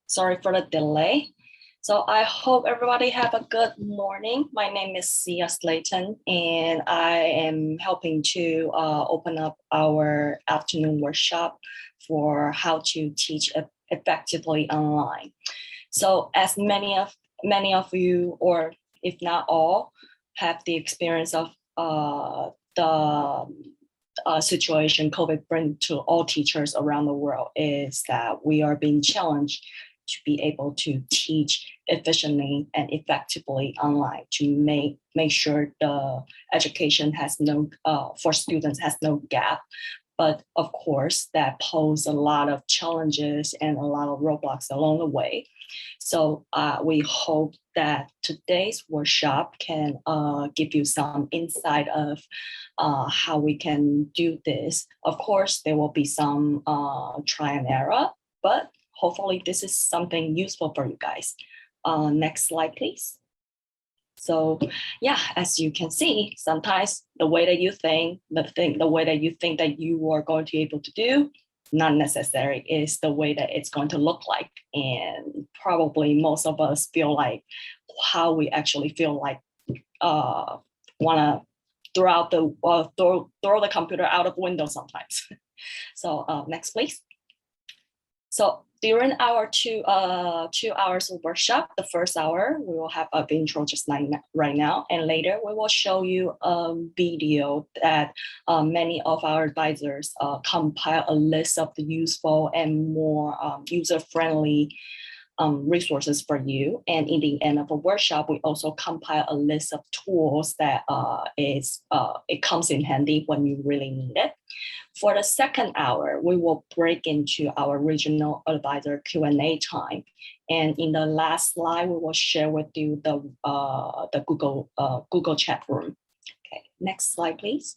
Sorry for the delay. So I hope everybody have a good morning. My name is Sia Slayton, and I am helping to open up our afternoon workshop for how to teach effectively online. So as many of you, or if not all, have the experience of the situation COVID brings to all teachers around the world is that we are being challenged to be able to teach efficiently and effectively online to make sure the education has no for students has no gap. But of course, that pose a lot of challenges and a lot of roadblocks along the way. So we hope that today's workshop can give you some insight of how we can do this. Of course, there will be some try and error, but hopefully this is something useful for you guys. Next slide, please. So yeah, as you can see, sometimes the way that you think, the way that you think that you are going to be able to do, not necessary is the way that it's going to look like. And probably most of us feel like how we actually feel like want to throw the computer out of the window sometimes. So next, please. So during our two hours of workshop, the first hour, we will have an intro just like right now. And later we will show you a video that many of our advisors compile a list of the useful and more user-friendly resources for you. And in the end of the workshop, we also compile a list of tools that it comes in handy when you really need it. For the second hour, we will break into our regional advisor Q&A time. And in the last slide, we will share with you the Google chat room. Okay, next slide, please.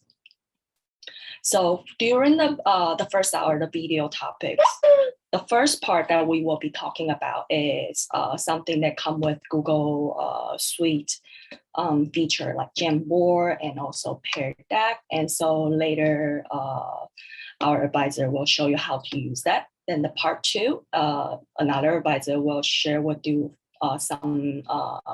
So during the first hour, the video topics, the first part that we will be talking about is something that comes with Google Suite feature like Jamboard and also Pear Deck. And so later, our advisor will show you how to use that. Then the part two, another advisor will share with you some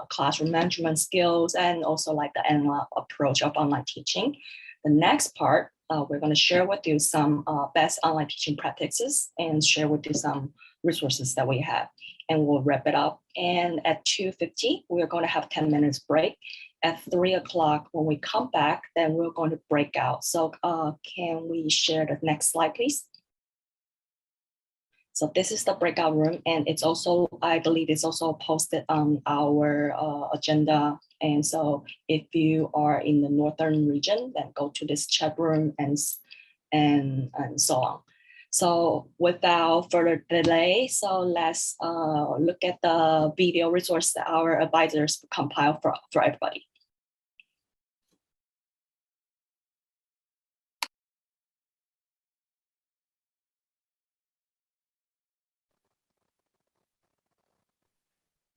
classroom management skills and also like the analog approach of online teaching. The next part, we're going to share with you some best online teaching practices and share with you some resources that we have. And we'll wrap it up. And at 2:50, we're going to have 10 minutes break. At 3 o'clock, when we come back, then we're going to break out. So can we share the next slide, please? So this is the breakout room, and it's also, I believe it's also posted on our agenda. And so if you are in the northern region, then go to this chat room and so on. So without further delay, so let's look at the video resource that our advisors compile for everybody.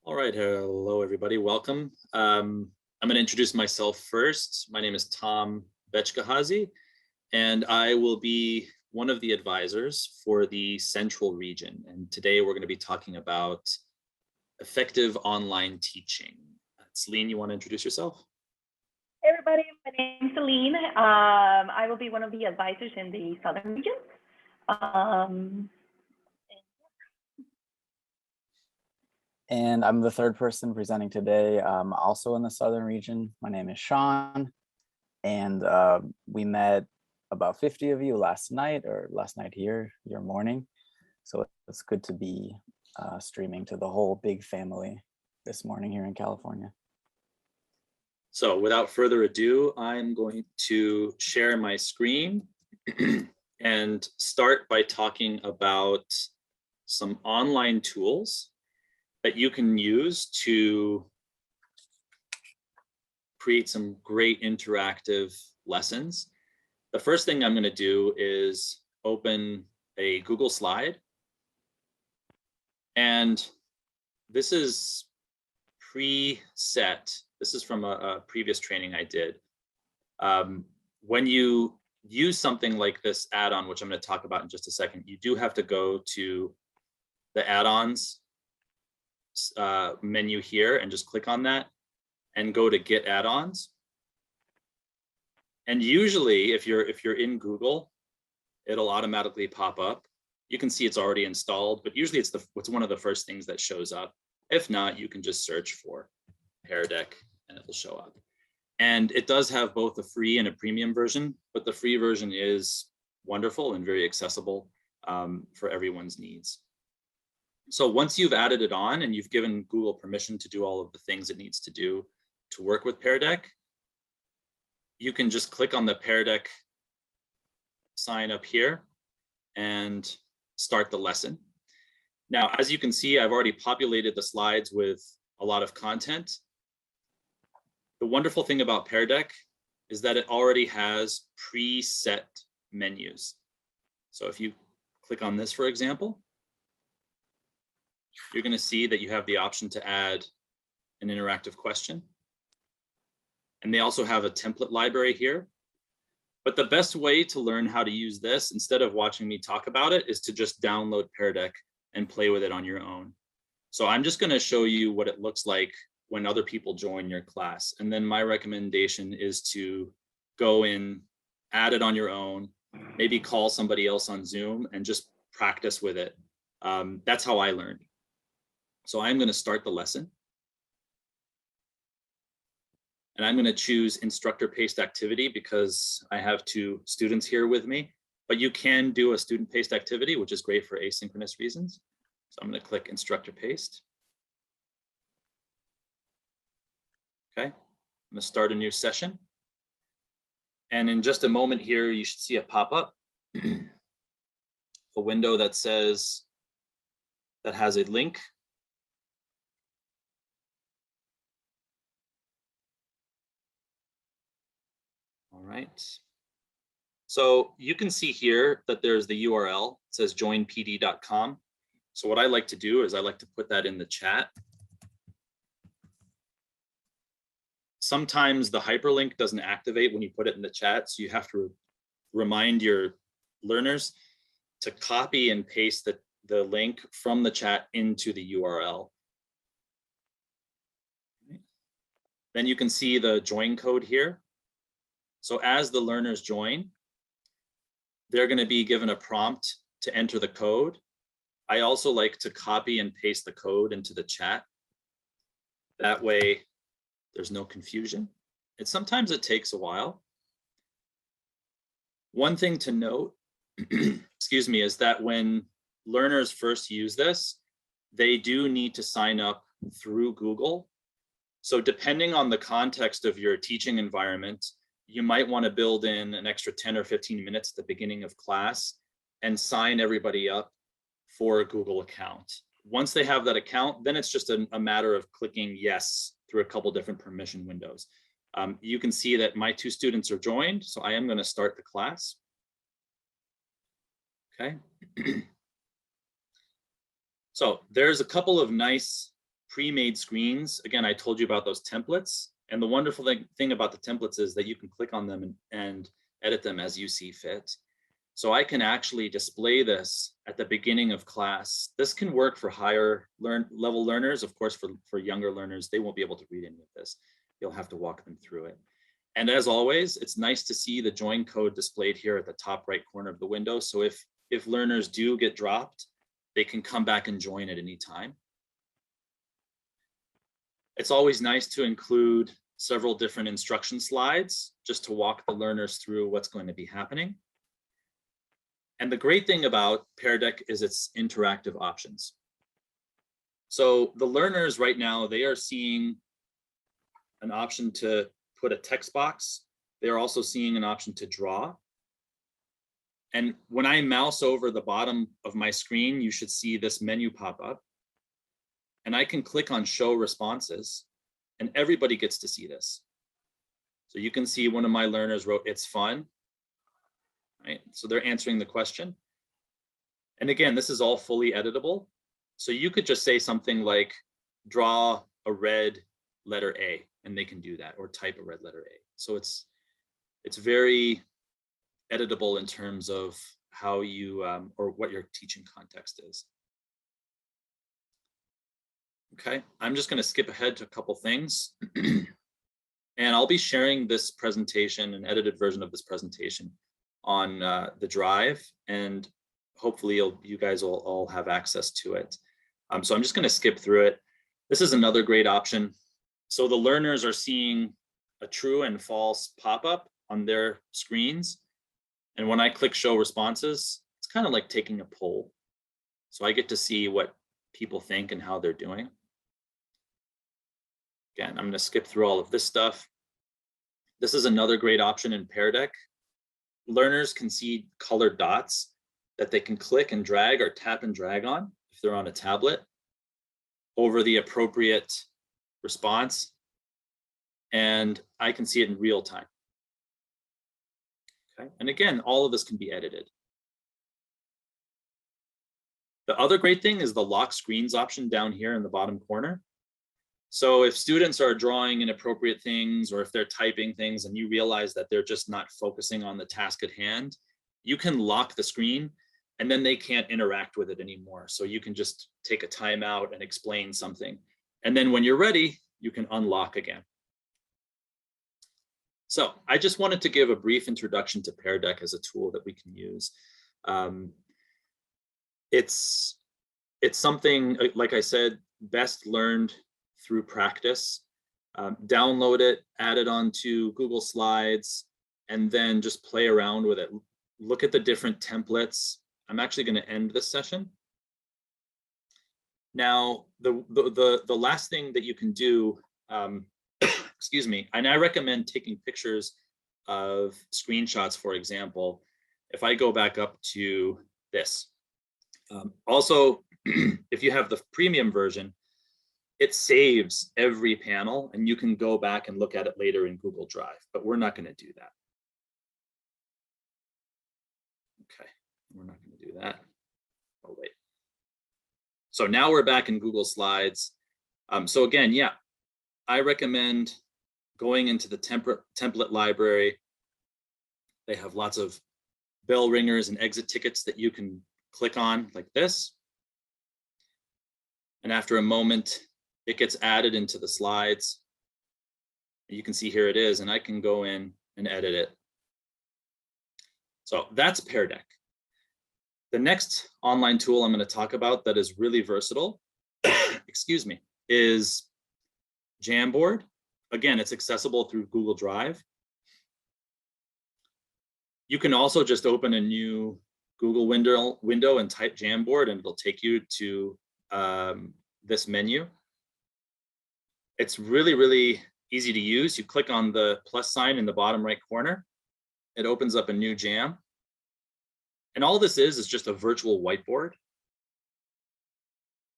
All right, hello everybody, welcome. I'm going to introduce myself first. My name is Tom Bechkahazi, and I will be one of the advisors for the Central region. And today we're going to be talking about effective online teaching. Celine, you want to introduce yourself? Hey everybody, my name is Celine. I will be one of the advisors in the Southern region. And I'm the third person presenting today, also in the Southern region. My name is Sean, and we met about 50 of you last night here, your morning. So it's good to be streaming to the whole big family this morning here in California. So without further ado, I'm going to share my screen and start by talking about some online tools that you can use to create some great interactive lessons. The first thing I'm going to do is open a Google slide. And this is preset. This is from a previous training I did. When you use something like this add-on, which I'm going to talk about in just a second, you do have to go to the add-ons menu here and just click on that and go to get add-ons. And usually if you're in Google, it'll automatically pop up. You can see it's already installed, but usually it's one of the first things that shows up. If not, you can just search for Pear Deck and it'll show up. And it does have both a free and a premium version, but the free version is wonderful and very accessible for everyone's needs. So once you've added it on and you've given Google permission to do all of the things it needs to do to work with Pear Deck, you can just click on the Pear Deck sign up here and start the lesson. Now, as you can see, I've already populated the slides with a lot of content. The wonderful thing about Pear Deck is that it already has preset menus. So if you click on this, for example, you're going to see that you have the option to add an interactive question. And they also have a template library here. But the best way to learn how to use this, instead of watching me talk about it, is to just download Pear Deck and play with it on your own. So I'm just going to show you what it looks like when other people join your class. And then my recommendation is to go in, add it on your own, maybe call somebody else on Zoom and just practice with it. That's how I learned. So I'm going to start the lesson. And I'm going to choose instructor paced activity because I have 2 students here with me, but you can do a student paced activity, which is great for asynchronous reasons. So I'm going to click instructor paced. Okay, I'm going to start a new session. And in just a moment here, you should see a pop-up, a window that says, that has a link. All right. So you can see here that there's the URL. It says joinpd.com. So what I like to do is I like to put that in the chat. Sometimes the hyperlink doesn't activate when you put it in the chat. So you have to remind your learners to copy and paste the link from the chat into the URL. Then you can see the join code here. So as the learners join, they're going to be given a prompt to enter the code. I also like to copy and paste the code into the chat. That way, there's no confusion. And sometimes it takes a while. One thing to note, excuse me, is that when learners first use this, they do need to sign up through Google. So depending on the context of your teaching environment, you might want to build in an extra 10 or 15 minutes at the beginning of class and sign everybody up for a Google account. Once they have that account, then it's just a matter of clicking yes through a couple different permission windows. You can see that my 2 students are joined, so I am going to start the class. Okay. So there's a couple of nice pre-made screens. Again, I told you about those templates. And the wonderful thing about the templates is that you can click on them and edit them as you see fit. So I can actually display this at the beginning of class. This can work for higher level learners. Of course, for younger learners, they won't be able to read any of this. You'll have to walk them through it. And as always, it's nice to see the join code displayed here at the top right corner of the window. So if learners do get dropped, they can come back and join at any time. It's always nice to include several different instruction slides just to walk the learners through what's going to be happening. And the great thing about Pear Deck is its interactive options. So the learners right now, they are seeing an option to put a text box. They're also seeing an option to draw. And when I mouse over the bottom of my screen, you should see this menu pop up. And I can click on show responses and everybody gets to see this. So you can see one of my learners wrote, "It's fun." Right? So they're answering the question. And again, this is all fully editable. So you could just say something like, draw a red letter A, and they can do that, or type a red letter A. So it's very editable in terms of how you, or what your teaching context is. Okay, I'm just going to skip ahead to a couple things. And I'll be sharing this presentation, an edited version of this presentation on the Drive, and hopefully you guys will all have access to it. So I'm just going to skip through it. This is another great option. So the learners are seeing a true and false pop-up on their screens. And when I click show responses, it's kind of like taking a poll. So I get to see what people think and how they're doing. Again, I'm going to skip through all of this stuff. This is another great option in Pear Deck. Learners can see colored dots that they can click and drag or tap and drag on if they're on a tablet over the appropriate response. And I can see it in real time. Okay. And again, all of this can be edited. The other great thing is the lock screens option down here in the bottom corner. So if students are drawing inappropriate things, or if they're typing things and you realize that they're just not focusing on the task at hand, you can lock the screen and then they can't interact with it anymore. So you can just take a timeout and explain something. And then when you're ready, you can unlock again. So I just wanted to give a brief introduction to Pear Deck as a tool that we can use. It's something, like I said, best learned through practice. Download it, add it onto Google Slides, and then just play around with it. Look at the different templates. I'm actually going to end this session. Now, the last thing that you can do, excuse me, and I recommend taking pictures of screenshots, for example. If I go back up to this. Also, if you have the premium version, it saves every panel and you can go back and look at it later in Google Drive, but we're not going to do that. Okay, we're not going to do that. Oh, wait. So now we're back in Google Slides. So again, yeah, I recommend going into the template library. They have lots of bell ringers and exit tickets that you can click on like this. And after a moment, it gets added into the slides. You can see here it is, and I can go in and edit it. So that's Pear Deck. The next online tool I'm going to talk about that is really versatile, excuse me, is Jamboard. Again, it's accessible through Google Drive. You can also just open a new Google window and type Jamboard, and it'll take you to this menu. It's really, really easy to use. You click on the plus sign in the bottom right corner. It opens up a new jam. And all this is just a virtual whiteboard.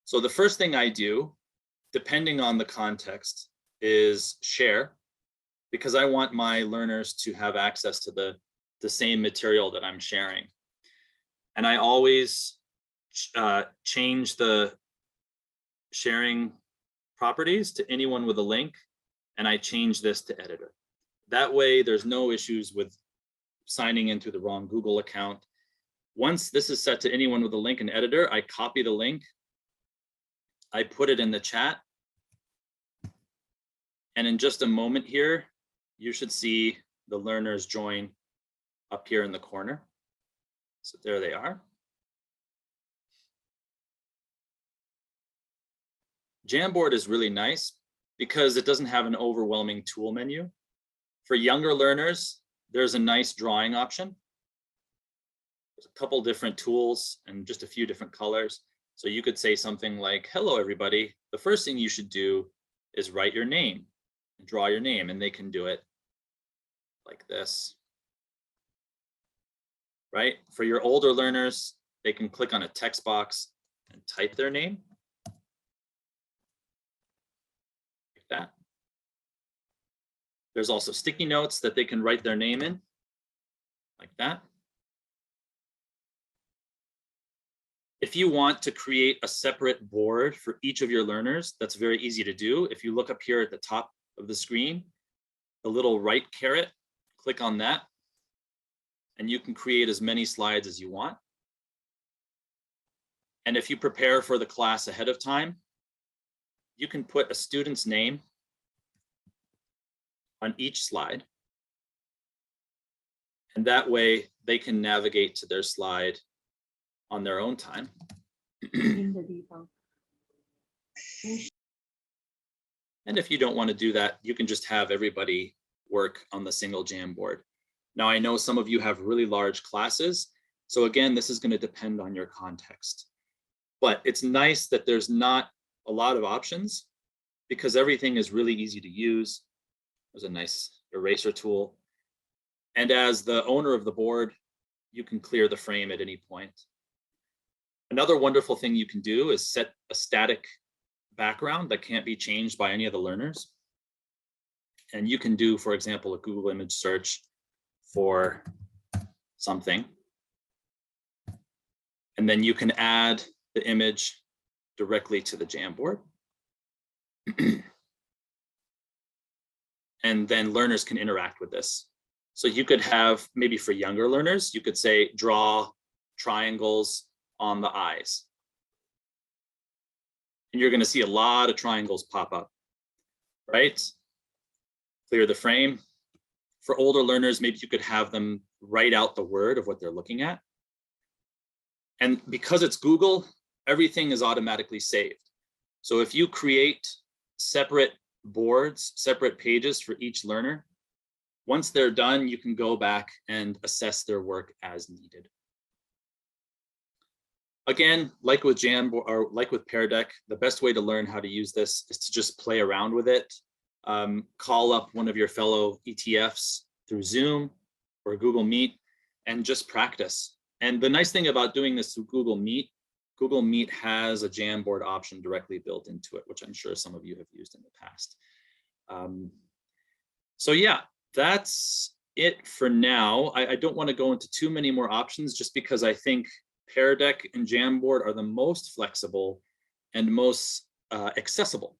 So the first thing I do, depending on the context, is share, because I want my learners to have access to the same material that I'm sharing. And I always change the sharing properties to anyone with a link, and I change this to editor. That way there's no issues with signing into the wrong Google account. Once this is set to anyone with a link and editor, I copy the link, I put it in the chat, and in just a moment here, you should see the learners join up here in the corner. So there they are. Jamboard is really nice because it doesn't have an overwhelming tool menu. For younger learners, there's a nice drawing option. There's a couple different tools and just a few different colors. So you could say something like, hello, everybody. The first thing you should do is write your name and draw your name, and they can do it like this. Right? For your older learners, they can click on a text box and type their name. Like that. There's also sticky notes that they can write their name in, like that. If you want to create a separate board for each of your learners, that's very easy to do. If you look up here at the top of the screen, the little right caret, click on that, and you can create as many slides as you want. And if you prepare for the class ahead of time, you can put a student's name on each slide. And that way they can navigate to their slide on their own time. And if you don't want to do that, you can just have everybody work on the single Jamboard. Now, I know some of you have really large classes. So again, this is going to depend on your context. But it's nice that there's not a lot of options because everything is really easy to use. There's a nice eraser tool. And as the owner of the board, you can clear the frame at any point. Another wonderful thing you can do is set a static background that can't be changed by any of the learners. And you can do, for example, a Google image search for something. And then you can add the image directly to the Jamboard. And then learners can interact with this. So you could have, maybe for younger learners, you could say, draw triangles on the eyes. And you're going to see a lot of triangles pop up, right? Clear the frame. For older learners, maybe you could have them write out the word of what they're looking at. And because it's Google, everything is automatically saved. So if you create separate boards, separate pages for each learner, once they're done, you can go back and assess their work as needed. Again, like with Jamboard or like with Pear Deck, the best way to learn how to use this is to just play around with it. Call up one of your fellow ETFs through Zoom or Google Meet and just practice. And the nice thing about doing this through Google Meet has a Jamboard option directly built into it, which I'm sure some of you have used in the past. So yeah, that's it for now. I don't want to go into too many more options just because I think Pear Deck and Jamboard are the most flexible and most accessible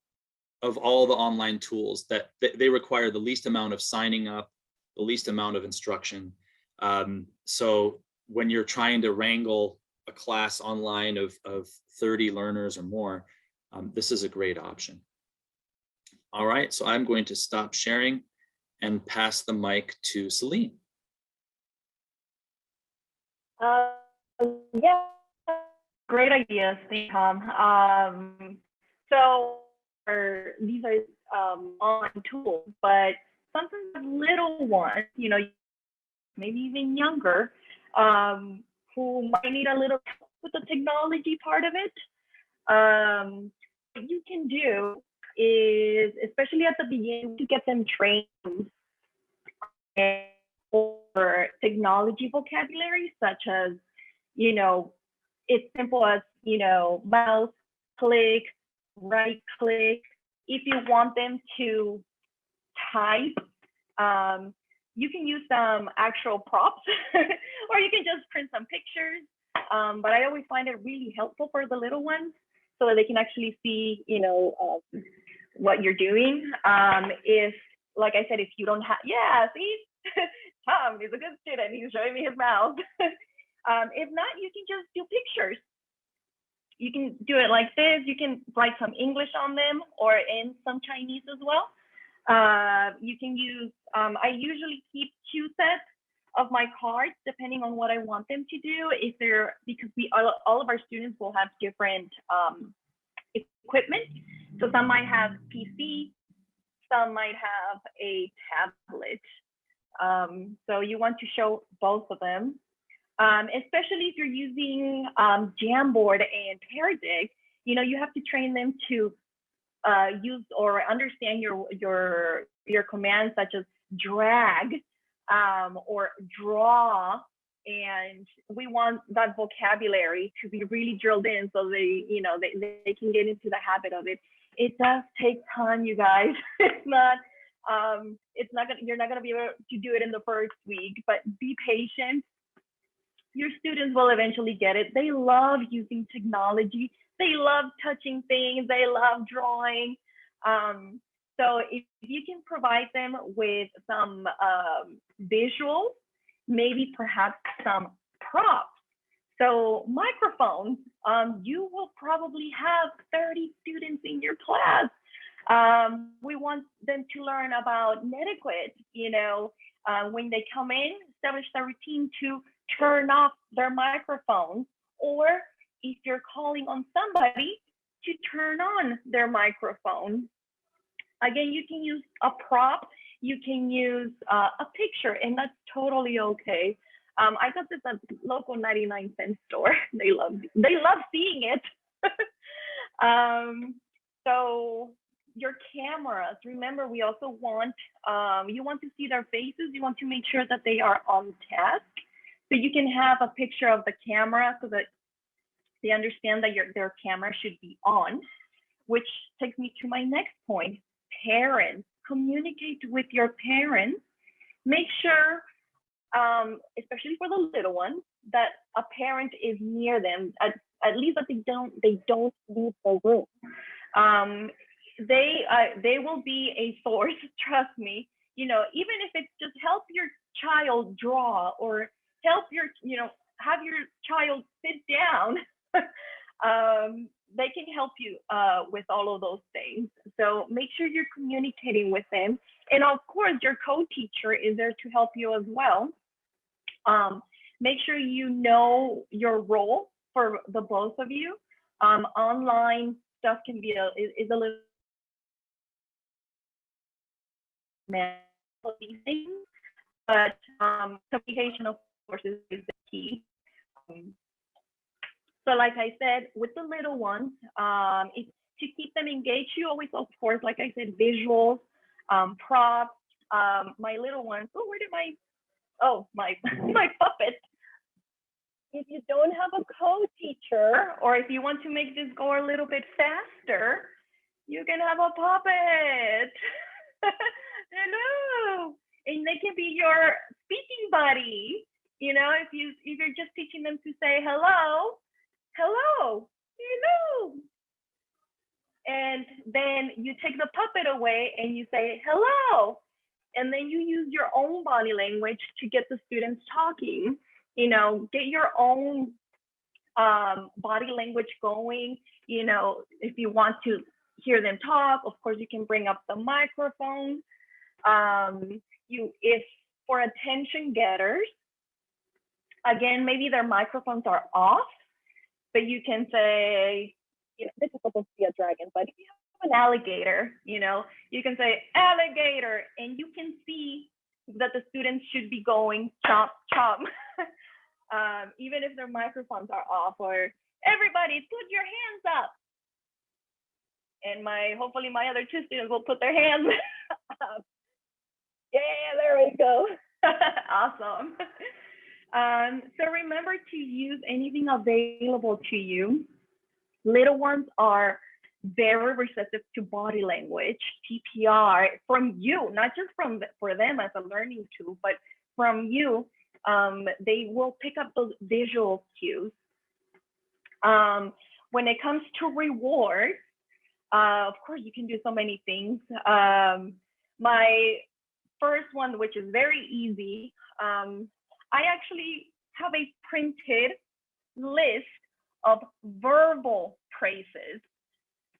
of all the online tools that they require the least amount of signing up, the least amount of instruction. So when you're trying to wrangle a class online of 30 learners or more, this is a great option. All right, so I'm going to stop sharing and pass the mic to Celine. Yeah, great ideas, thank you, Tom. So these are online tools, but sometimes little ones, you know, maybe even younger, who might need a little help with the technology part of it. What you can do is, especially at the beginning, to get them trained for technology vocabulary, such as, you know, it's simple as, you know, mouse click, right click. If you want them to type, you can use some actual props or you can just print some pictures. But I always find it really helpful for the little ones so that they can actually see, you know, what you're doing. If, like I said, if you don't have, yeah, see, Tom is a good student. He's showing me his mouth. If not, you can just do pictures. You can do it like this. You can write some English on them or in some Chinese as well. You can use, I usually keep 2 sets of my cards depending on what I want them to do. If they're, because all of our students will have different equipment. So some might have PC, some might have a tablet. So you want to show both of them. Especially if you're using Jamboard and Pear Deck, you know, you have to train them to use or understand your commands such as drag or draw, and we want that vocabulary to be really drilled in so they, you know, they can get into the habit of it. It does take time, you guys. It's not gonna, you're not gonna be able to do it in the first week, but be patient. Your students will eventually get it. They love using technology. They love touching things. They love drawing. So if you can provide them with some visuals, maybe perhaps some props. So microphones you will probably have 30 students in your class. We want them to learn about netiquette, when they come in, establish the routine to turn off their microphones, or if you're calling on somebody, to turn on their microphone. Again, you can use a prop, you can use a picture, and that's totally okay. I got this at local 99-cent store. They love seeing it. So your cameras, remember, we also want, you want to see their faces, you want to make sure that they are on task. So you can have a picture of the camera so that they understand that their camera should be on, which takes me to my next point. Parents, communicate with your parents. Make sure, especially for the little ones, that a parent is near them, at least that they don't leave the room. They will be a source, trust me. Even if it's just help your child draw, or help have your child sit down. They can help you with all of those things. So make sure you're communicating with them. And of course, your co-teacher is there to help you as well. Make sure you know your role for the both of you. Online stuff can be is a little of these things, but communication, of course, is the key. So like I said, with the little ones, it's to keep them engaged. You always, of course, like I said, visuals, props. My little ones, where did my puppet. If you don't have a co-teacher, or if you want to make this go a little bit faster, you can have a puppet. Hello. And they can be your speaking buddy. If you're just teaching them to say hello, hello, hello. And then you take the puppet away and you say hello. And then you use your own body language to get the students talking. Get your own body language going. If you want to hear them talk, of course, you can bring up the microphone. If for attention getters, again, maybe their microphones are off, but you can say, this is supposed to be a dragon, but if you have an alligator, you can say alligator, and you can see that the students should be going chomp, chomp, even if their microphones are off, or everybody put your hands up. And hopefully my other two students will put their hands up. Yeah, there we go. Awesome. So remember to use anything available to you. Little ones are very receptive to body language, TPR, from you, not just for them as a learning tool, but from you. They will pick up those visual cues. When it comes to rewards, of course, you can do so many things. My first one, which is very easy, I actually have a printed list of verbal praises.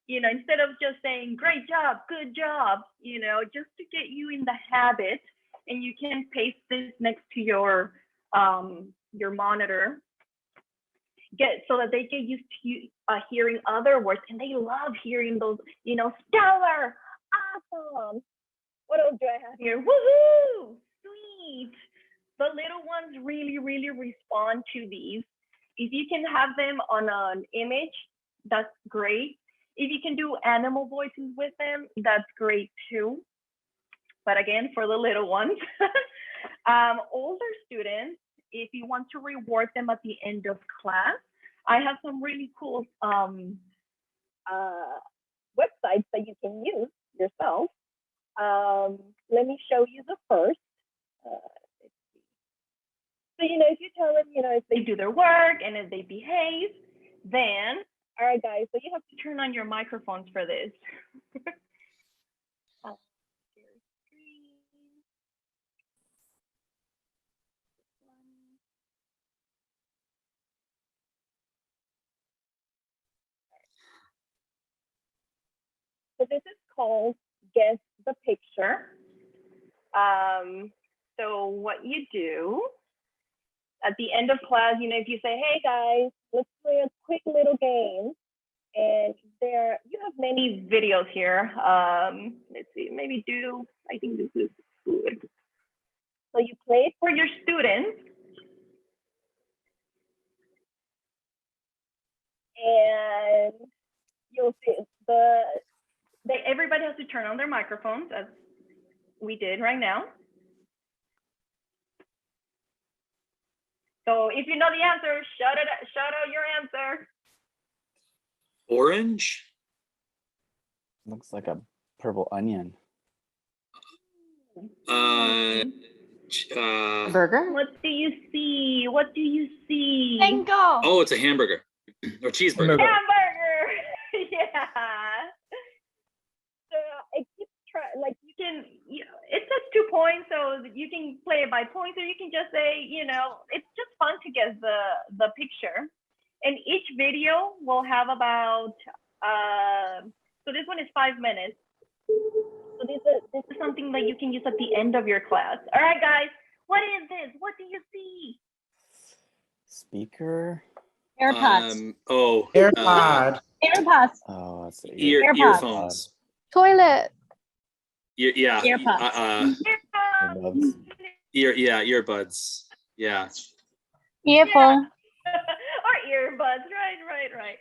Instead of just saying, great job, good job, just to get you in the habit, and you can paste this next to your monitor, so that they get used to hearing other words, and they love hearing those, stellar, awesome. What else do I have here? Woohoo, sweet. The little ones really, really respond to these. If you can have them on an image, that's great. If you can do animal voices with them, that's great too. But again, for the little ones, older students, if you want to reward them at the end of class, I have some really cool websites that you can use yourself. Let me show you the first. Let's see. So, if you tell them, if they do their work and if they behave, then, all right, guys, so you have to turn on your microphones for this. So this is called Guess the Picture. So what you do at the end of class, if you say, hey guys, let's play a quick little game. And you have many videos here. Let's see, maybe I think this is good. So you play it for your students. And you'll see everybody has to turn on their microphones as we did right now. So if you know the answer, shout out your answer. Orange? Looks like a purple onion. Burger? What do you see? What do you see? Mango. Oh, it's a hamburger or cheeseburger. Hamburger. Yeah. So it keeps it says 2 points, so you can play it by points, or you can just say, it's just fun to guess the picture. And each video will have about so this one is 5 minutes. So this is something that you can use at the end of your class. All right, guys, what is this? What do you see? Speaker. AirPods. AirPod. AirPods. Oh, it's the AirPods. Earphones. Toilet. Yeah. AirPods. earbuds. Earbuds. Yeah. Earphone. Or earbuds. Right.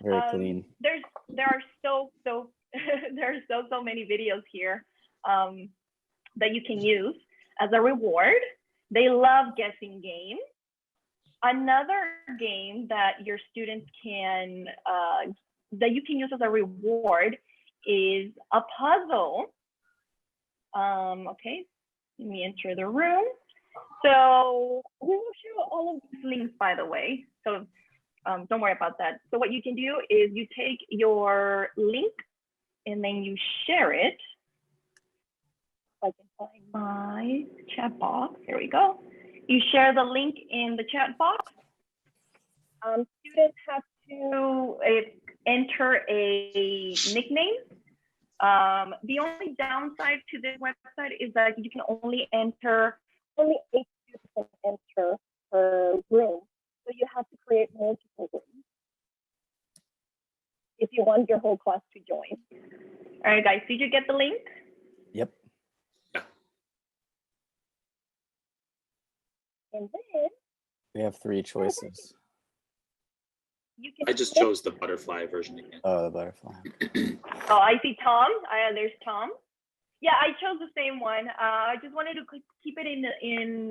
Very clean. There are so there are so many videos here that you can use as a reward. They love guessing games. Another game that your students can that you can use as a reward is a puzzle. Okay, let me enter the room. So we will show all of these links, by the way. So don't worry about that. So what you can do is you take your link and then you share it. If I can find my chat box, here we go. You share the link in the chat box. Students have to enter a nickname. The only downside to this website is that you can only 8 students can enter per room. So you have to create multiple rooms if you want your whole class to join. All right, guys, did you get the link? Yep. And then We have 3 choices. you can. I just chose the butterfly version again. Oh, the butterfly. Oh, I see Tom. There's Tom. Yeah, I chose the same one. I just wanted to keep it in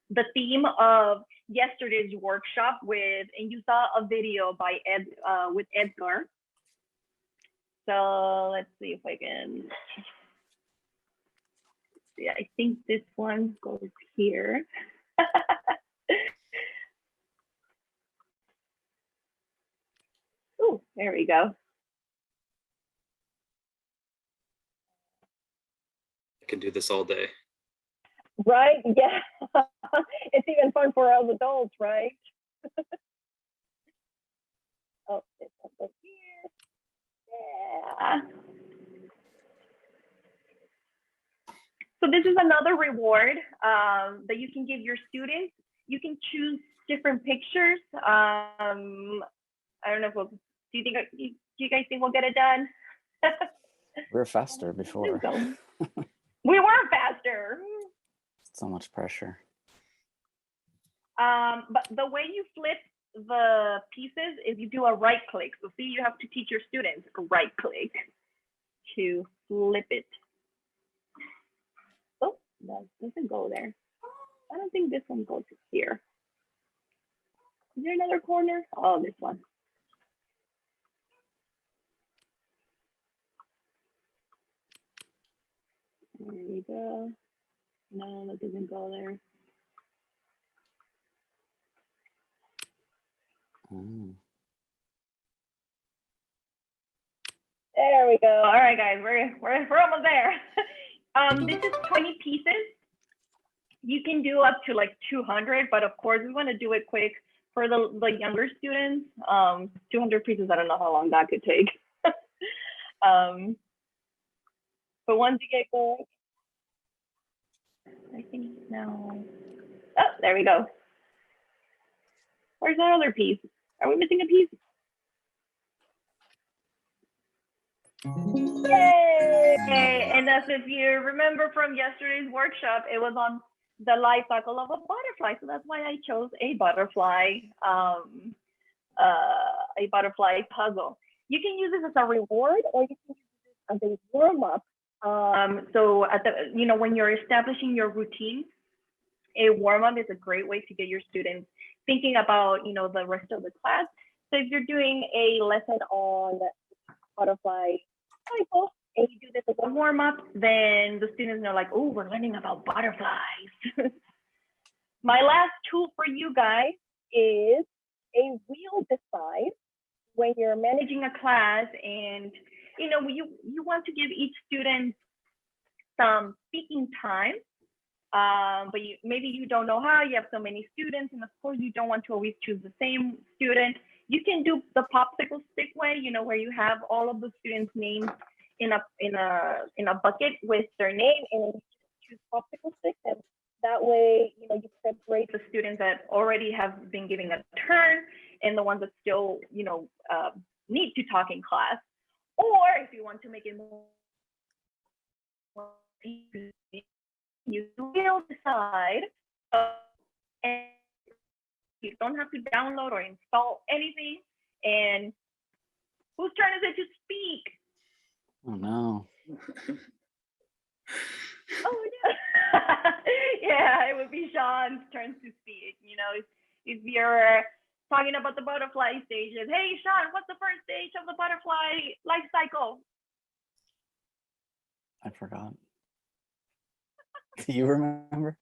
the theme of yesterday's workshop and you saw a video by with Edgar. So let's see if I can. Yeah, I think this one goes here. Oh, there we go. I can do this all day. Right? Yeah. It's even fun for us adults, right? Oh, this one goes here. Yeah. So this is another reward that you can give your students. You can choose different pictures. I don't know if do you guys think we'll get it done? We were faster before. We were faster. So much pressure. But the way you flip the pieces is you do a right click. So see, you have to teach your students a right click to flip it. Oh, that doesn't go there. I don't think this one goes here. Is there another corner? Oh, this one. There we go. No, that doesn't go there. Mm. There we go. All right, guys, we're almost there. This is 20 pieces. You can do up to like 200, but of course we want to do it quick for the younger students. 200 pieces, I don't know how long that could take. Um, but once you get going, I think now. Oh, there we go. Where's that other piece? Are we missing a piece? Yay! And as if you remember from yesterday's workshop, it was on the life cycle of a butterfly. So that's why I chose a butterfly puzzle. You can use this as a reward, or you can use this as a warm up. So at the, when you're establishing your routine, a warm up is a great way to get your students thinking about, the rest of the class. So if you're doing a lesson on butterfly cycle and you do this as a warm up, then the students are like, oh, we're learning about butterflies. My last tool for you guys is a wheel decide. When you're managing a class and you want to give each student some speaking time, but maybe you don't know how, you have so many students, and of course you don't want to always choose the same student. You can do the popsicle stick way, where you have all of the students' names in a bucket with their name, and choose popsicle sticks, and that way you separate the students that already have been given a turn and the ones that still need to talk in class. Or if you want to make it more, you will decide, and you don't have to download or install anything. And whose turn is it to speak? Oh no. Oh no. Yeah, it would be Sean's turn to speak. If you're talking about the butterfly stages, hey Sean, what's the first stage of the butterfly life cycle? I forgot. Do you remember?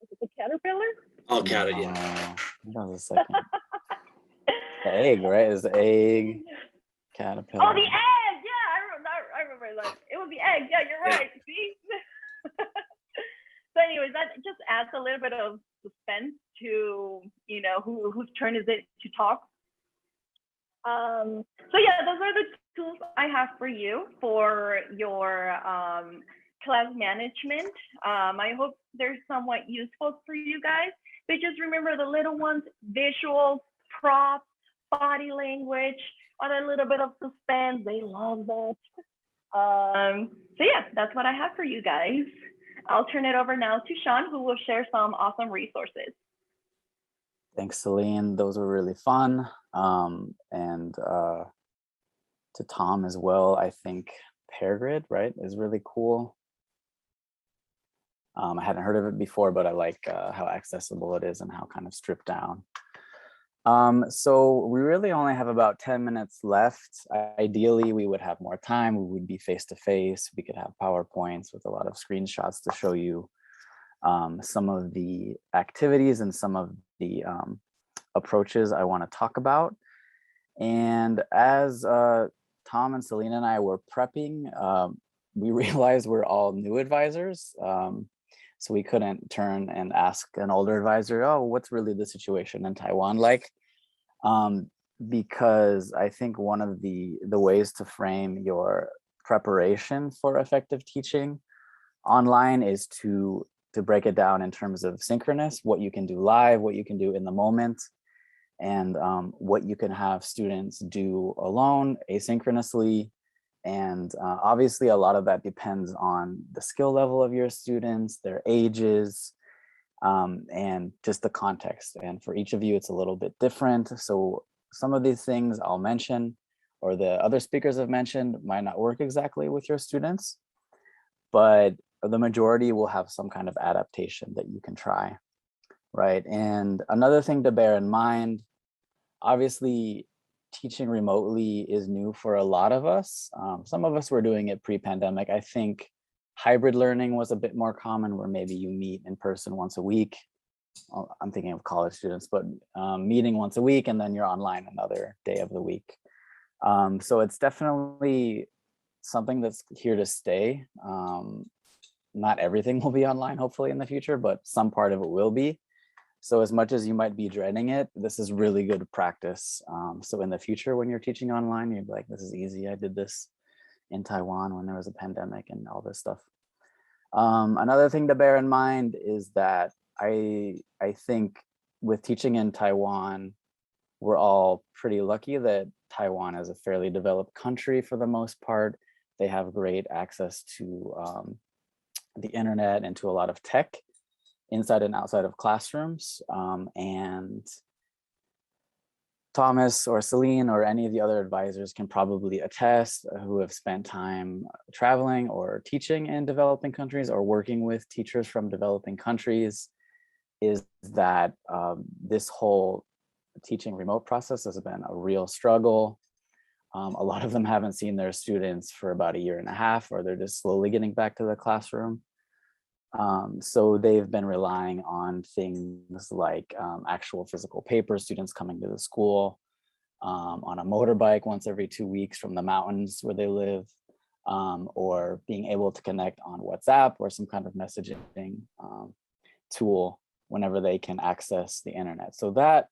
Is it the caterpillar? I'll count it. Yeah. That was a second. The egg, right? Is the egg, caterpillar. Oh, the egg. Yeah, I remember that. It was the egg. Yeah, you're right. See? So anyways, that just adds a little bit of suspense to, whose turn is it to talk. So yeah, those are the tools I have for you for your class management. I hope they're somewhat useful for you guys. But just remember the little ones: visuals, props, body language, on a little bit of suspense. They love that. So yeah, that's what I have for you guys. I'll turn it over now to Sean, who will share some awesome resources. Thanks, Celine. Those were really fun. And to Tom as well, I think PearGrid, right, is really cool. I hadn't heard of it before, but I like how accessible it is and how kind of stripped down. So we really only have about 10 minutes left. Ideally, we would have more time. We would be face-to-face. We could have PowerPoints with a lot of screenshots to show you some of the activities and some of the approaches I want to talk about. And as Tom and Selena and I were prepping, we realized we're all new advisors. So we couldn't turn and ask an older advisor, oh, what's really the situation in Taiwan like? Because I think one of the ways to frame your preparation for effective teaching online is to break it down in terms of synchronous, what you can do live, what you can do in the moment, and what you can have students do alone, asynchronously. And obviously a lot of that depends on the skill level of your students, their ages, and just the context. And for each of you, it's a little bit different. So some of these things I'll mention, or the other speakers have mentioned, might not work exactly with your students, but the majority will have some kind of adaptation that you can try, right? And another thing to bear in mind, obviously, teaching remotely is new for a lot of us. Some of us were doing it pre-pandemic. I think hybrid learning was a bit more common, where maybe you meet in person once a week. I'm thinking of college students, but meeting once a week and then you're online another day of the week. So it's definitely something that's here to stay. Not everything will be online, hopefully, in the future, but some part of it will be. So as much as you might be dreading it, this is really good practice. So in the future, when you're teaching online, you're like, this is easy. I did this in Taiwan when there was a pandemic and all this stuff. Another thing to bear in mind is that I think with teaching in Taiwan, we're all pretty lucky that Taiwan is a fairly developed country for the most part. They have great access to the internet and to a lot of tech inside and outside of classrooms. And Thomas or Celine or any of the other advisors can probably attest who have spent time traveling or teaching in developing countries or working with teachers from developing countries, is that this whole teaching remote process has been a real struggle. A lot of them haven't seen their students for about 1.5 years, or they're just slowly getting back to the classroom. So they've been relying on things like actual physical paper, students coming to the school on a motorbike once every 2 weeks from the mountains where they live, or being able to connect on WhatsApp or some kind of messaging tool whenever they can access the internet. So that,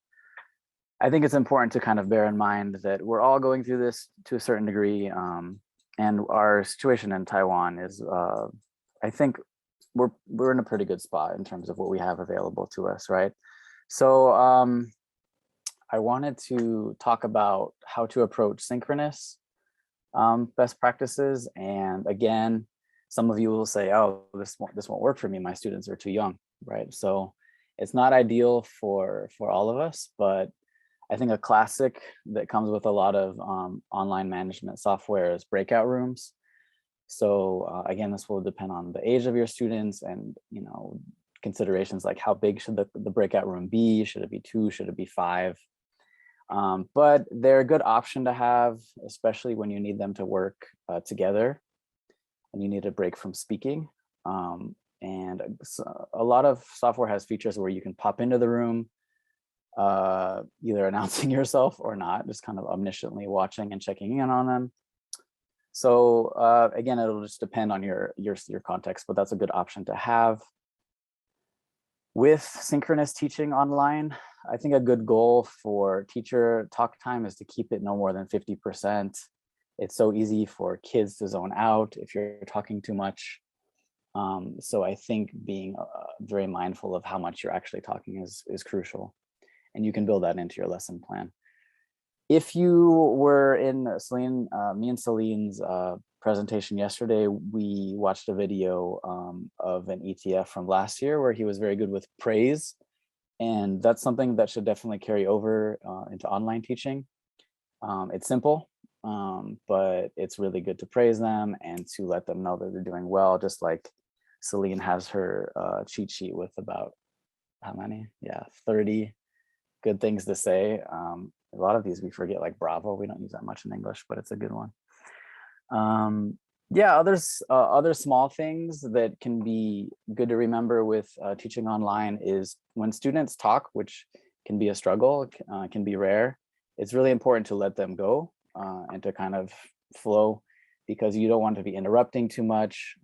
I think it's important to kind of bear in mind that we're all going through this to a certain degree. And our situation in Taiwan is, I think we're in a pretty good spot in terms of what we have available to us, right? So I wanted to talk about how to approach synchronous best practices. And again, some of you will say, oh, this won't work for me. My students are too young, right? So it's not ideal for all of us, but I think a classic that comes with a lot of online management software is breakout rooms. So again, this will depend on the age of your students and, you know, considerations like how big should the breakout room be? Should it be 2? Should it be 5? But they're a good option to have, especially when you need them to work together and you need a break from speaking. And a lot of software has features where you can pop into the room, either announcing yourself or not, just kind of omnisciently watching and checking in on them. So again, it'll just depend on your context, but that's a good option to have. With synchronous teaching online, I think a good goal for teacher talk time is to keep it no more than 50%. It's so easy for kids to zone out if you're talking too much. So I think being very mindful of how much you're actually talking is crucial, and you can build that into your lesson plan. If you were in me and Celine's presentation yesterday, we watched a video of an ETF from last year where he was very good with praise. And that's something that should definitely carry over into online teaching. It's simple, but it's really good to praise them and to let them know that they're doing well, just like Celine has her cheat sheet with about, how many? Yeah, 30 good things to say. A lot of these we forget, like bravo. We don't use that much in English, but it's a good one. Yeah, other small things that can be good to remember with teaching online is when students talk, which can be a struggle, can be rare. It's really important to let them go and to kind of flow, because you don't want to be interrupting too much.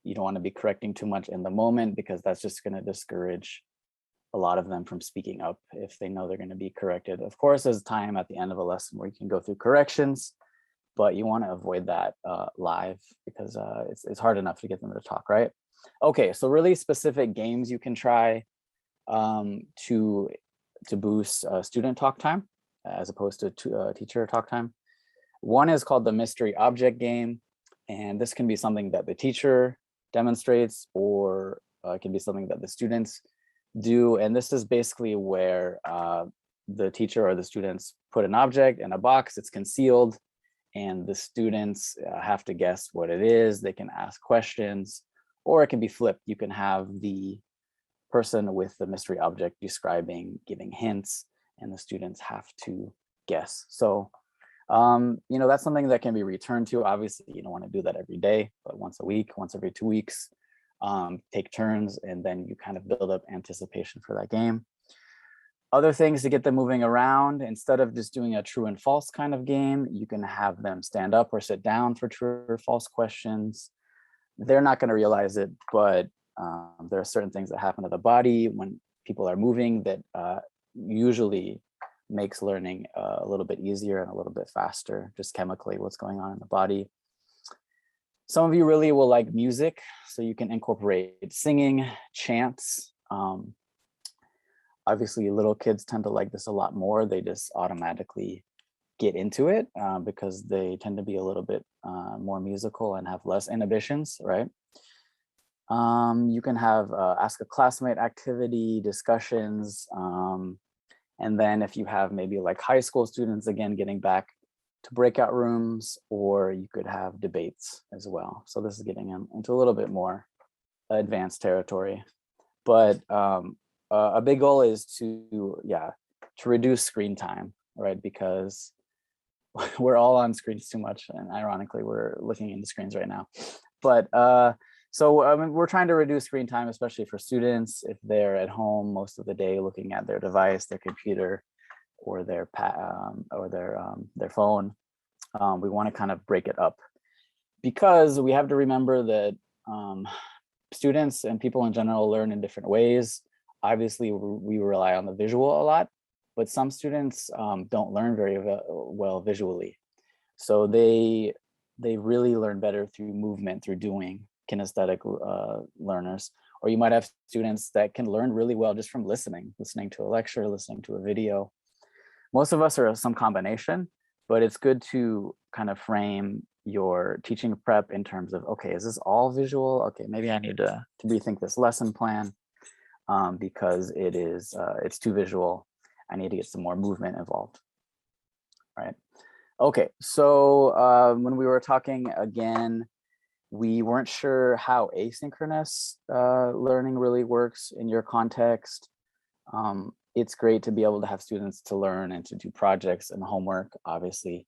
You don't want to be correcting too much in the moment, because that's just going to discourage a lot of them from speaking up if they know they're going to be corrected. Of course, there's time at the end of a lesson where you can go through corrections, but you want to avoid that live, because it's hard enough to get them to talk, right? Okay, so really specific games you can try to boost student talk time as opposed to teacher talk time. One is called the mystery object game, and this can be something that the teacher demonstrates, or it can be something that the students do. And this is basically where the teacher or the students put an object in a box, it's concealed, and the students have to guess what it is. They can ask questions, or it can be flipped. You can have the person with the mystery object describing, giving hints, and the students have to guess. So, you know, that's something that can be returned to. Obviously, you don't want to do that every day, but once a week, once every 2 weeks, take turns, and then you kind of build up anticipation for that game. Other things to get them moving around, instead of just doing a true and false kind of game, you can have them stand up or sit down for true or false questions. They're not going to realize it, but there are certain things that happen to the body when people are moving that usually makes learning a little bit easier and a little bit faster, just chemically what's going on in the body. Some of you really will like music, so you can incorporate singing, chants. Obviously, little kids tend to like this a lot more. They just automatically get into it because they tend to be a little bit more musical and have less inhibitions, right? You can have ask a classmate activity, discussions, and then if you have maybe like high school students, again, getting back to breakout rooms, or you could have debates as well. So this is getting into a little bit more advanced territory. But a big goal is to reduce screen time, right? Because we're all on screens too much, and ironically, we're looking into screens right now. But so I mean, we're trying to reduce screen time, especially for students if they're at home most of the day looking at their device, their computer, or their phone. We want to kind of break it up, because we have to remember that students and people in general learn in different ways. Obviously, we rely on the visual a lot, but some students don't learn very well visually. So they really learn better through movement, through doing, kinesthetic learners. Or you might have students that can learn really well just from listening to a lecture, listening to a video. Most of us are some combination, but it's good to kind of frame your teaching prep in terms of, okay, is this all visual? Okay, maybe I need to rethink this lesson plan because it's too visual. I need to get some more movement involved, right? Okay, so when we were talking again, we weren't sure how asynchronous learning really works in your context. It's great to be able to have students to learn and to do projects and homework, obviously,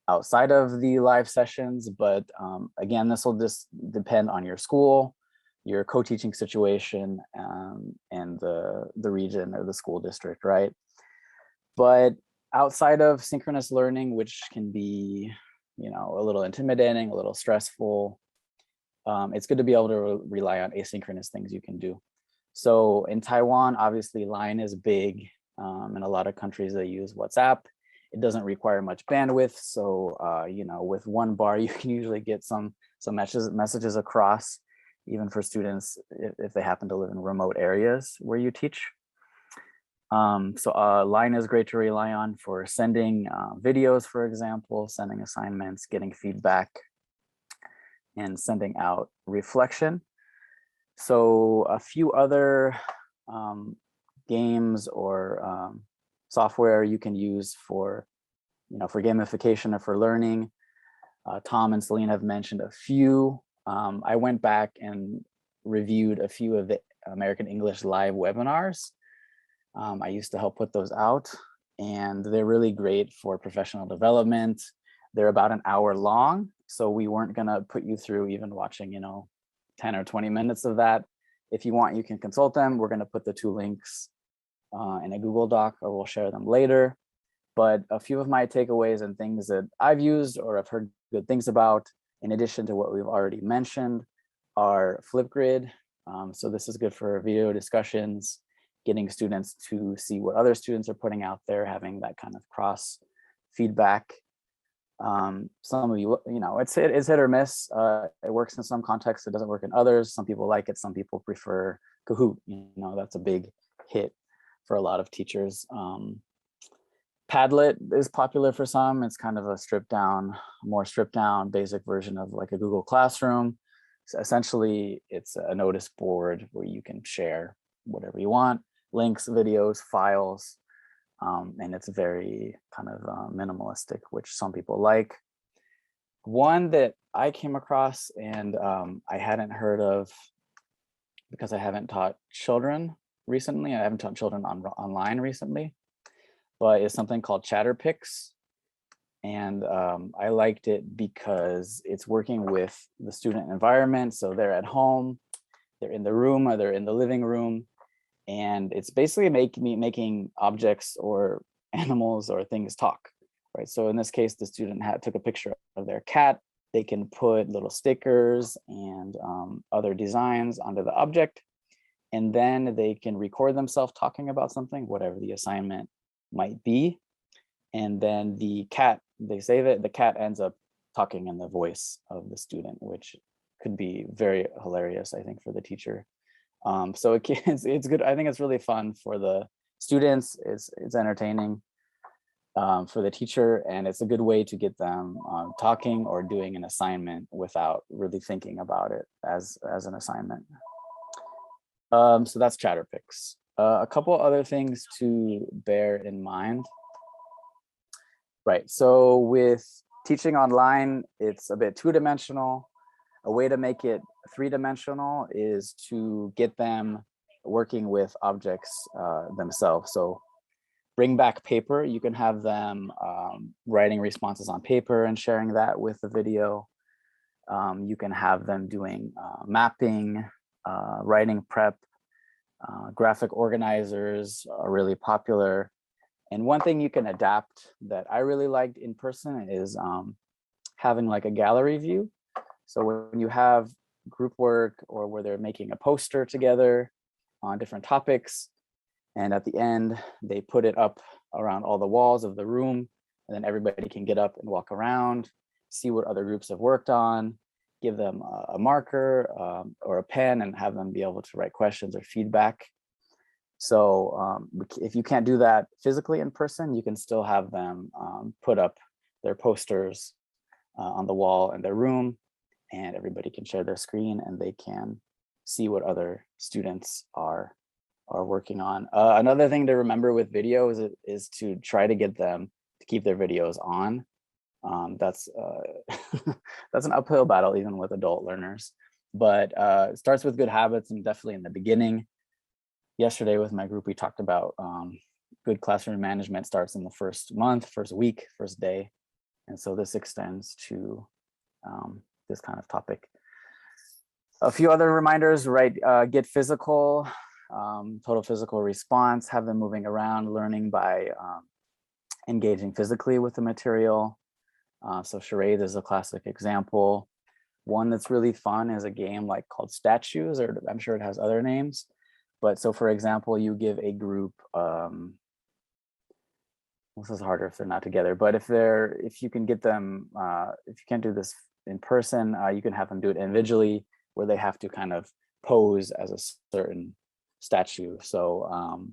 outside of the live sessions. But again, this will just depend on your school, your co-teaching situation, and the region or the school district, right? But outside of synchronous learning, which can be, a little intimidating, a little stressful, it's good to be able to rely on asynchronous things you can do. So in Taiwan, obviously Line is big. In a lot of countries they use WhatsApp. It doesn't require much bandwidth. So, with one bar, you can usually get some messages across, even for students if they happen to live in remote areas where you teach. So Line is great to rely on for sending videos, for example, sending assignments, getting feedback, and sending out reflection. So a few other games or software you can use for gamification or for learning. Tom and Celine have mentioned a few. I went back and reviewed a few of the American English live webinars. I used to help put those out, and they're really great for professional development. They're about an hour long, so we weren't gonna put you through even watching, 10 or 20 minutes of that. If you want, you can consult them. We're gonna put the 2 links in a Google Doc, or we'll share them later. But a few of my takeaways and things that I've used or I've heard good things about, in addition to what we've already mentioned, are Flipgrid. So this is good for video discussions, getting students to see what other students are putting out there, having that kind of cross feedback. Some of you, it's hit or miss. It works in some contexts, it doesn't work in others. Some people like it, some people prefer Kahoot. That's a big hit for a lot of teachers. Padlet is popular for some. It's kind of a more stripped down basic version of like a Google Classroom. So essentially, it's a notice board where you can share whatever you want, links, videos, files, and it's very kind of minimalistic, which some people like. One that I came across and I hadn't heard of because I haven't taught children recently. I haven't taught children online recently, but it's something called Chatterpix. And I liked it because it's working with the student environment. So they're at home, they're in the room, or they're in the living room. And it's basically making objects or animals or things talk, right? So in this case, the student took a picture of their cat. They can put little stickers and other designs onto the object. And then they can record themselves talking about something, whatever the assignment might be. And then they save it, the cat ends up talking in the voice of the student, which could be very hilarious, I think, for the teacher. So it's good. I think it's really fun for the students. It's entertaining for the teacher, and it's a good way to get them talking or doing an assignment without really thinking about it as an assignment. So that's Chatterpix. A couple other things to bear in mind. Right, so with teaching online, it's a bit two-dimensional. A way to make it three-dimensional is to get them working with objects themselves. So bring back paper. You can have them writing responses on paper and sharing that with the video. You can have them doing mapping, writing prep. Graphic organizers are really popular. And one thing you can adapt that I really liked in person is having like a gallery view. So when you have group work or where they're making a poster together on different topics, and at the end, they put it up around all the walls of the room, and then everybody can get up and walk around, see what other groups have worked on, give them a marker or a pen and have them be able to write questions or feedback. So if you can't do that physically in person, you can still have them put up their posters on the wall in their room, and everybody can share their screen and they can see what other students are working on. Another thing to remember with videos is to try to get them to keep their videos on. That's that's an uphill battle even with adult learners, but it starts with good habits, and definitely in the beginning. Yesterday with my group, we talked about good classroom management starts in the first month, first week, first day. And so this extends to this kind of topic. A few other reminders, right? Get physical, total physical response, have them moving around, learning by engaging physically with the material. So charades is a classic example. One that's really fun is a game like called Statues, or I'm sure it has other names. But so for example, you give a group, this is harder if they're not together, but if you can get them, if you can't do this in person, you can have them do it individually where they have to kind of pose as a certain statue. So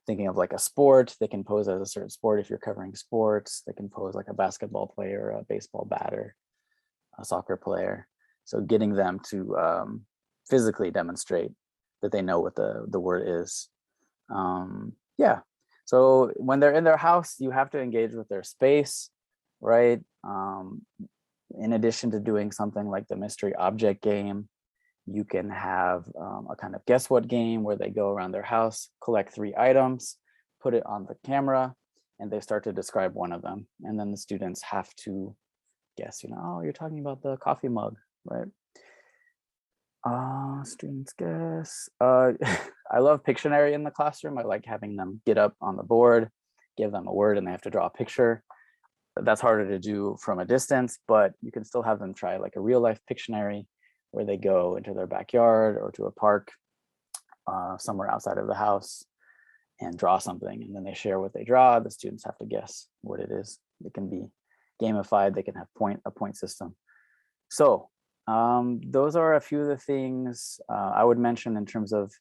thinking of like a sport, they can pose as a certain sport. If you're covering sports, they can pose like a basketball player, a baseball batter, a soccer player. So getting them to physically demonstrate that they know what the word is. Yeah, so when they're in their house, you have to engage with their space, right? In addition to doing something like the mystery object game, you can have a kind of guess what game where they go around their house, collect 3 items, put it on the camera, and they start to describe one of them. And then the students have to guess, oh, you're talking about the coffee mug, right? Students guess. I love Pictionary in the classroom. I like having them get up on the board, give them a word, and they have to draw a picture. That's harder to do from a distance, but you can still have them try like a real life Pictionary where they go into their backyard or to a park somewhere outside of the house and draw something, and then they share what they draw. The students have to guess what it is. It can be gamified. They can have a point system. So those are a few of the things I would mention in terms of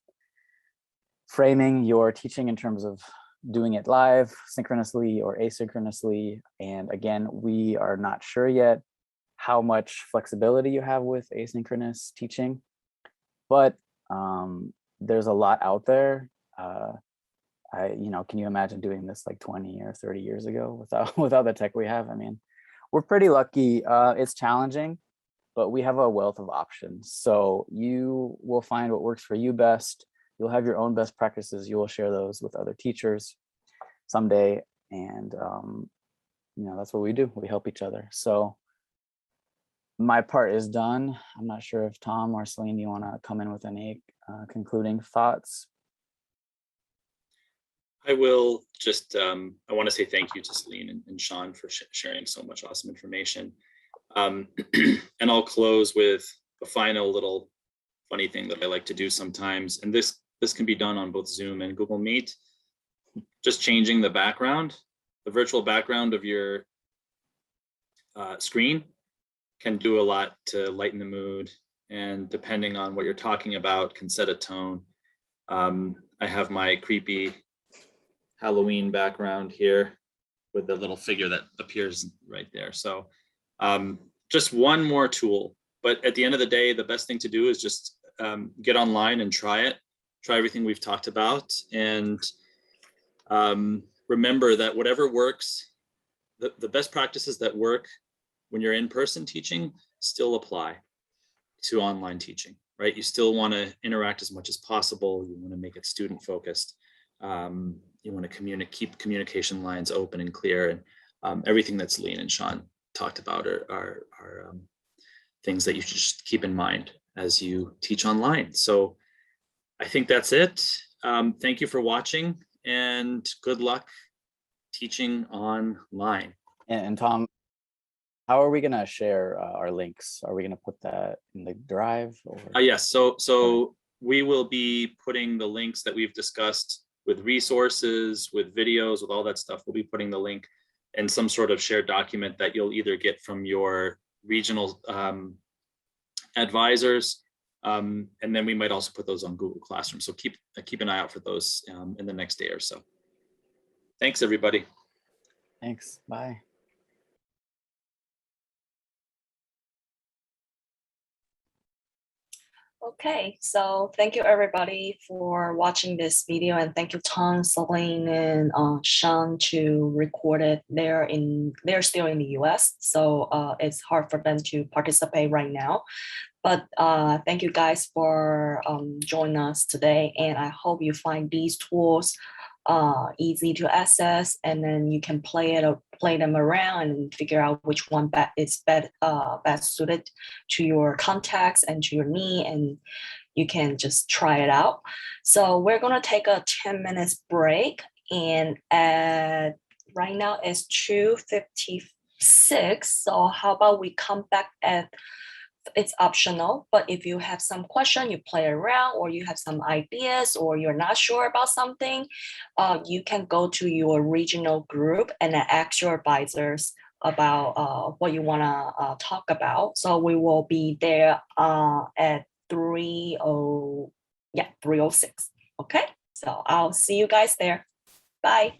framing your teaching in terms of doing it live, synchronously or asynchronously. And again, we are not sure yet how much flexibility you have with asynchronous teaching, but there's a lot out there. Can you imagine doing this like 20 or 30 years ago without the tech we have? I mean, we're pretty lucky. It's challenging, but we have a wealth of options. So you will find what works for you best. You'll have your own best practices. You will share those with other teachers someday. And, that's what we do. We help each other. So my part is done. I'm not sure if Tom or Celine, you want to come in with any concluding thoughts? I will just, I want to say thank you to Celine and Sean for sharing so much awesome information. And I'll close with a final little funny thing that I like to do sometimes. And this can be done on both Zoom and Google Meet. just changing the background, the virtual background of your screen can do a lot to lighten the mood, and depending on what you're talking about can set a tone. I have my creepy Halloween background here with the little figure that appears right there. So just one more tool, but at the end of the day, the best thing to do is just get online and try it. Try everything we've talked about, and remember that whatever works, the best practices that work when you're in-person teaching still apply to online teaching, right? You still want to interact as much as possible. You want to make it student focused. You want to keep communication lines open and clear, and everything that Celine and Sean talked about are things that you should just keep in mind as you teach online. So I think that's it. Thank you for watching, and good luck teaching online. And Tom, how are we gonna share our links? Are we gonna put that in the drive? Or? Yes, so we will be putting the links that we've discussed with resources, with videos, with all that stuff. We'll be putting the link in some sort of shared document that you'll either get from your regional advisors, and then we might also put those on Google Classroom. So keep an eye out for those in the next day or so. Thanks, everybody. Thanks. Bye. Okay, so thank you everybody for watching this video, and thank you Tom, Celine, and Sean to record it. They're still in the US, so it's hard for them to participate right now. But thank you guys for joining us today, and I hope you find these tools easy to access, and then you can play them around and figure out which one is best suited to your context and to your need, and you can just try it out. So we're gonna take a 10 minutes break, and right now it's 2:56. So how about we come back it's optional, but if you have some question, you play around, or you have some ideas, or you're not sure about something, you can go to your regional group and ask your advisors about what you want to talk about. So we will be there at 3:06. Okay, so I'll see you guys there. Bye.